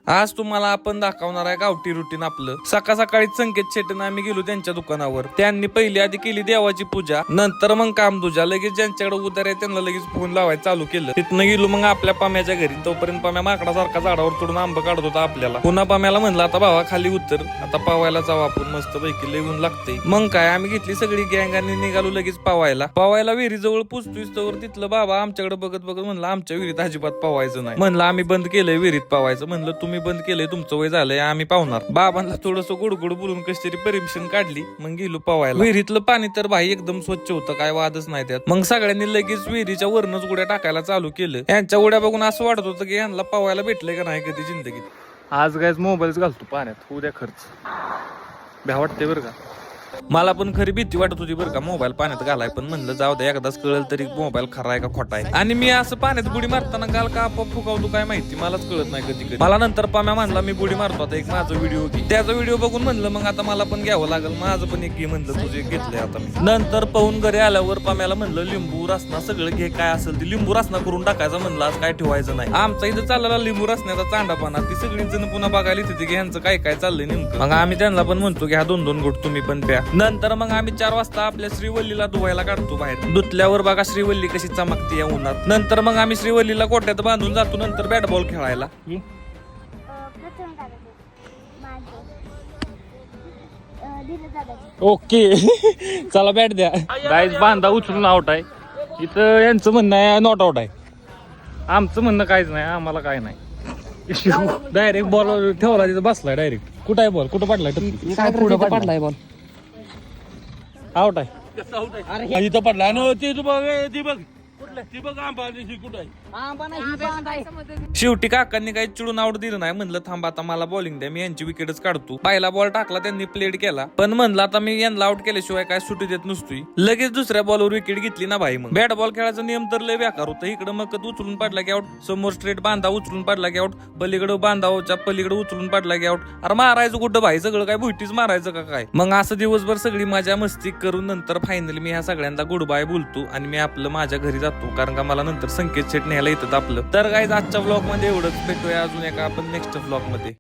आज तुम्हाला आपण दाखवणार आहे गावठी रुटीन आपलं. सकाळी संकेत शेटन आम्ही गेलो त्यांच्या दुकानावर. त्यांनी पहिली आधी केली देवाची पूजा, नंतर मग काम तुझ्या लगेच ज्यांच्याकडे उधार आहे त्यांना लगेच फोन लावायला चालू केलं. तिथनं गेलो मग आपल्या पाम्याच्या घरी. तोपर्यंत पाम्या माकडासारखा झाडावर चढून आंबा काढत होता आपल्याला. पुन्हा पाम्याला म्हणलं आता भावा खाली उतर, आता पावायला जाऊ आपण, मस्त पैकी लय ऊन लागते. मग काय आम्ही घेतली सगळी गँग आणि निघालो लगेच पावायला विहिरी जवळ पुसतोय तर तिथलं बाबा आमच्याकडे बघत म्हणलं आमच्या विहिरीत अजिबात पावायचं नाही. म्हणलं आम्ही बंद केलंय विहिरीत पावायचं. म्हणलं तुम्ही बंद केलंय, तुमचं वय झालंय, आम्ही पावणार. बाबांना थोडस गुडगुड बोलून कशी तरी परमिशन काढली, मग गेलो पावायला. विहिरीतलं पाणी तर भाई एकदम स्वच्छ होतं, काय वादच नाही त्यात. मग सगळ्यांनी लगेच विहिरीच्या वरनच उड्या टाकायला चालू केलं. यांच्या उड्या बघून असं वाटत होतं की यांना पावायला भेटलंय का नाही कधी जिंदगीत. आज काय मोबाईलच घालतो पाण्यात, उद्या खर्च भ्या वाटते बरं का. मला पण खरी भीती वाटत होती बरं का मोबाईल पाण्यात घालाय, पण म्हणलं जाऊ दे एकदाच कळलं तरी मोबाईल खरा आहे का खोटा आहे. आणि मी असं पाण्यात बुडी मारताना गाल का आपोआप फुकावतो काय माहिती, मलाच कळत नाही कधी कधी. मला नंतर पाम्या म्हणला मी बुडी मारतो आता, एक माझा व्हिडिओ घे. त्याचा व्हिडिओ बघून म्हणलं मग आता मला पण घ्यावं लागेल, माझं पण एक घे म्हणलं, तुझे घेतलंय आता मी. नंतर पाहून घरी आल्यावर पाम्याला म्हणलं लिंबू रसना सगळं घे, काय असेल ते लिंबू रसना करून टाकायचं म्हणलं, आज काय ठेवायचं नाही. आमचा इथं चाललेला लिंबू रसण्याचा चांडापाना, ती सगळी जण पुन्हा बघायला तिथे ह्यांचं काय काय चाललंय नेमकं. मग आम्ही त्यांना पण म्हणतो घ्या 2-2 घोट तुम्ही पण प्या. नंतर मग आम्ही 4 वाजता आपल्या श्रीवल्लीला धुवायला काढतो बाहेर. धुतल्यावर बघा श्रीवल्ली कशी चमकते या उन्हात. नंतर मग आम्ही श्रीवल्लीला कोट्यात बांधून जातो नंतर बॅट बॉल खेळायला. ओके चला बॅट द्या. गाईज बांधा उचलून आउट आहे. इथं यांचं म्हणणं आहे नॉट आउट आहे, आमचं म्हणणं काहीच नाही, आम्हाला काय नाही. डायरेक्ट बॉल ठेवला तिथं बसलाय डायरेक्ट. कुठं आहे बॉल, कुठं पडलाय? पडलाय बॉल, आउट आहे. इथं पडला ना ते बघ शेवटी काकांनी काही चिडून आउट दिलं नाही. म्हणलं थांबा आता मला बॉलिंग द्या, मी यांची विकेटच काढतो. पहिला बॉल टाकला त्यांनी, प्लेड केला, पण म्हणलं आता मी यांना आउट केल्याशिवाय काय सुट्टी देत नसतोय. लगेच दुसऱ्या बॉलवर विकेट घेतली ना भाई. मग बॅट बॉल खेळायचा नियम तर लय बेकार होतं. इकडे मग उचलून पडला की आउट, समोर स्ट्रेट बांधा उचलून पडला की आउट, पलीकडे बांधावच्या पलीकडे उचलून पडला की आउट. अरे मारायचं कुठं भाई, सगळं काय भुईटीच मारायचं का काय. मग असं दिवसभर सगळी मजा मस्ती करून नंतर फायनली मी ह्या सगळ्यांना गुड बाय बोलतो आणि मी आपलं माझ्या घरी जातो, कारण का मला नंतर संकेत शेट न्यायला येतात आपलं. तर गाईज आजच्या व्लॉग मध्ये एवढंच. भेटूया अजून एका आपण नेक्स्ट व्लॉग मध्ये.